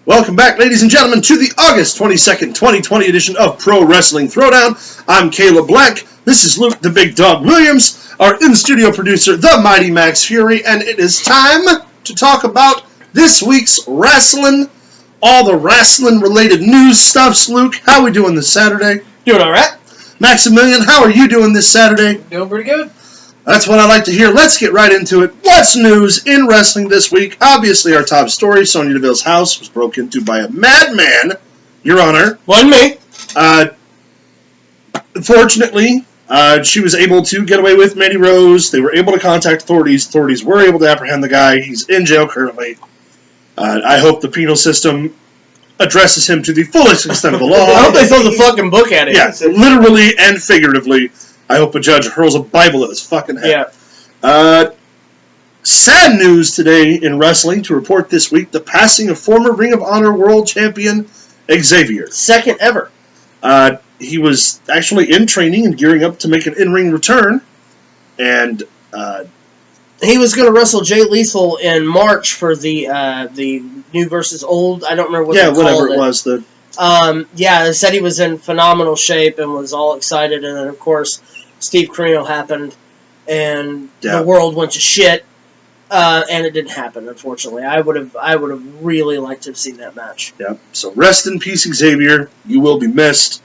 Welcome back, ladies and gentlemen, to the August 22nd, 2020 edition of Pro Wrestling Throwdown. I'm Caleb Black. This is Luke the Big Dog Williams, our in-studio producer, the Mighty Max Fury, and it is time to talk about this week's wrestling, all the wrestling-related news stuffs. Luke, how are we doing this Saturday? Doing all right. Maximilian, how are you doing this Saturday? Doing pretty good. That's what I like to hear. Let's get right into it. What's news in wrestling this week? Obviously, our top story, Sonya Deville's house was broken into by a madman, Your Honor. Wasn't me. Fortunately, she was able to get away with Mandy Rose. They were able to contact authorities. Authorities were able to apprehend the guy. He's in jail currently. I hope the penal system addresses him to the fullest extent of the law. I hope they throw the fucking book at him. Yeah, literally and figuratively. I hope a judge hurls a Bible at his fucking head. Yeah. Sad news today in wrestling to report this week, the passing of former Ring of Honor World Champion Xavier. Second ever. He was actually in training and gearing up to make an in-ring return. And he was going to wrestle Jay Lethal in March for the new versus old. I don't remember what they called whatever it was. They said he was in phenomenal shape and was all excited. And then, of course, Steve Corino happened, and the world went to shit. And it didn't happen, unfortunately. I would have really liked to have seen that match. Yeah. So rest in peace, Xavier. You will be missed.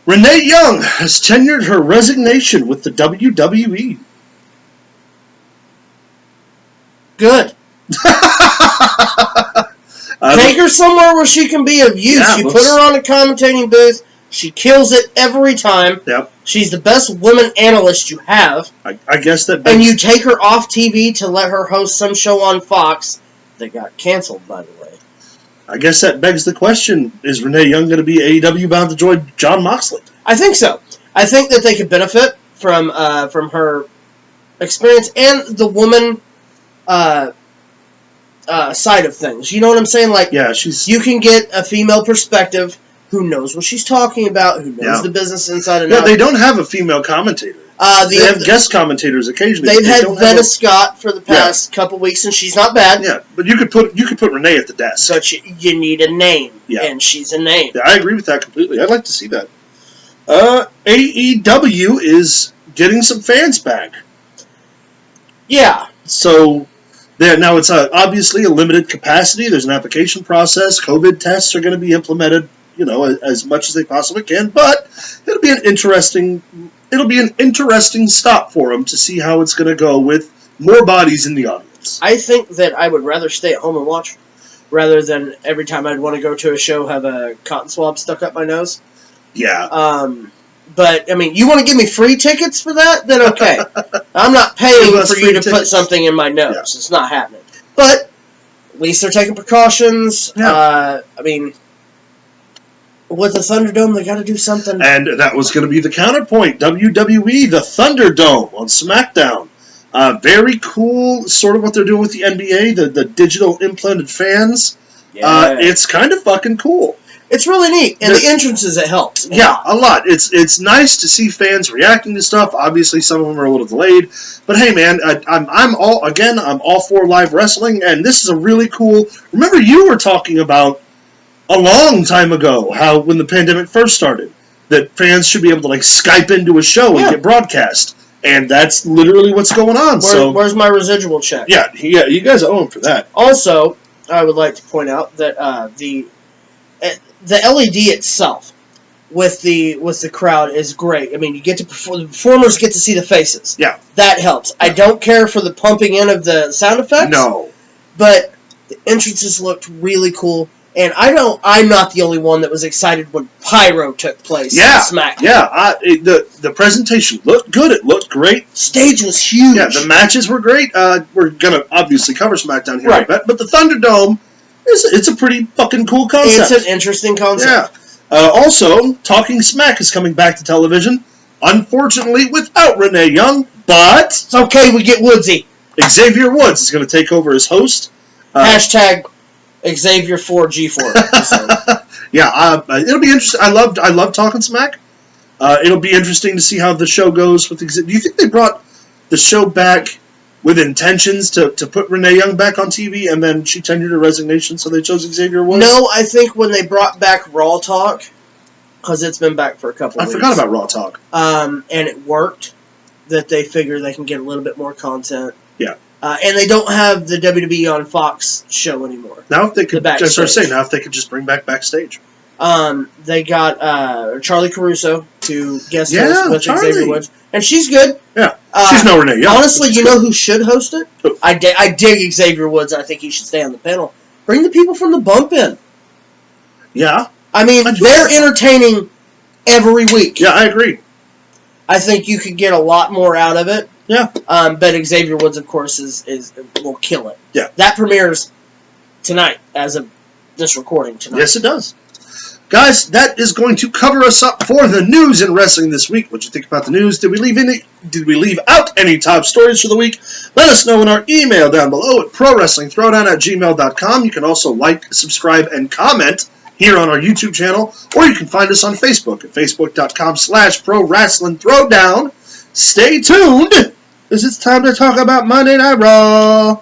Renee Young has tendered her resignation with the WWE. Good. Take her somewhere where she can be of use. Yeah, you put her on a commentating booth. She kills it every time. Yep. She's the best woman analyst you have. I guess that... And you take her off TV to let her host some show on Fox that got canceled, by the way. I guess that begs the question, is Renee Young going to be AEW bound to join Jon Moxley? I think so. I think that they could benefit from her experience and the woman side of things. You know what I'm saying? Like, yeah, you can get a female perspective who knows what she's talking about, who knows the business inside and out. Yeah, they don't have a female commentator. They have guest commentators occasionally. They've had Vena Scott for the past couple weeks, and she's not bad. Yeah, but you could put Renee at the desk. But you need a name, and she's a name. Yeah, I agree with that completely. I'd like to see that. AEW is getting some fans back. Yeah. So now it's obviously a limited capacity. There's an application process. COVID tests are going to be implemented, as much as they possibly can. But it'll be an interesting stop for them to see how it's going to go with more bodies in the audience. I think that I would rather stay at home and watch rather than every time I'd want to go to a show have a cotton swab stuck up my nose. Yeah. But, I mean, you want to give me free tickets for that? Then okay. I'm not paying for you to put something in my nose. Yeah. It's not happening. But at least they're taking precautions. Yeah. I mean, with the Thunderdome, they got to do something. And that was going to be the counterpoint. WWE, the Thunderdome on SmackDown. Very cool, sort of what they're doing with the NBA, the digital implanted fans. Yeah. It's kind of fucking cool. It's really neat, and the entrances, it helps. Yeah, a lot. It's nice to see fans reacting to stuff. Obviously, some of them are a little delayed, but hey, man, I'm all for live wrestling, and this is a really cool. Remember, you were talking about a long time ago how when the pandemic first started, that fans should be able to Skype into a show and get broadcast, and that's literally what's going on. Where's my residual check? Yeah, you guys owe him for that. Also, I would like to point out that the LED itself with the crowd is great. I mean, you get to the performers get to see the faces. Yeah, that helps. Yeah. I don't care for the pumping in of the sound effects. No, but the entrances looked really cool, and I'm not the only one that was excited when Pyro took place. Yeah, SmackDown. Yeah. The presentation looked good. It looked great. Stage was huge. Yeah, the matches were great. We're gonna obviously cover SmackDown here, right? But the Thunderdome. It's a pretty fucking cool concept. It's an interesting concept. Yeah. Also, Talking Smack is coming back to television. Unfortunately, without Renee Young, but... It's okay, we get Woodsy. Xavier Woods is going to take over as host. Hashtag Xavier4G4. Yeah, it'll be interesting. I love Talking Smack. It'll be interesting to see how the show goes with... Do you think they brought the show back with intentions to put Renee Young back on TV, and then she tendered her resignation, so they chose Xavier Woods? No, I think when they brought back Raw Talk, because it's been back for a couple of weeks. I forgot about Raw Talk. And it worked, that they figure they can get a little bit more content. Yeah. And they don't have the WWE on Fox show anymore. Now if they could, just now if they could just bring back Backstage. They got Charlie Caruso to guest host with Charlie. Xavier Woods. And she's good. Yeah. She's no Renee Young. Honestly, you know who should host it? Who? I dig Xavier Woods, and I think he should stay on the panel. Bring the people from the bump in. Yeah. I mean, they're entertaining every week. Yeah, I agree. I think you could get a lot more out of it. Yeah. But Xavier Woods, of course, will kill it. Yeah. That premieres tonight, as of this recording tonight. Yes, it does. Guys, that is going to cover us up for the news in wrestling this week. What do you think about the news? Did we leave out any top stories for the week? Let us know in our email down below at prowrestlingthrowdown@gmail.com. You can also like, subscribe, and comment here on our YouTube channel, or you can find us on Facebook at facebook.com/prowrestlingthrowdown. Stay tuned, because it's time to talk about Monday Night Raw.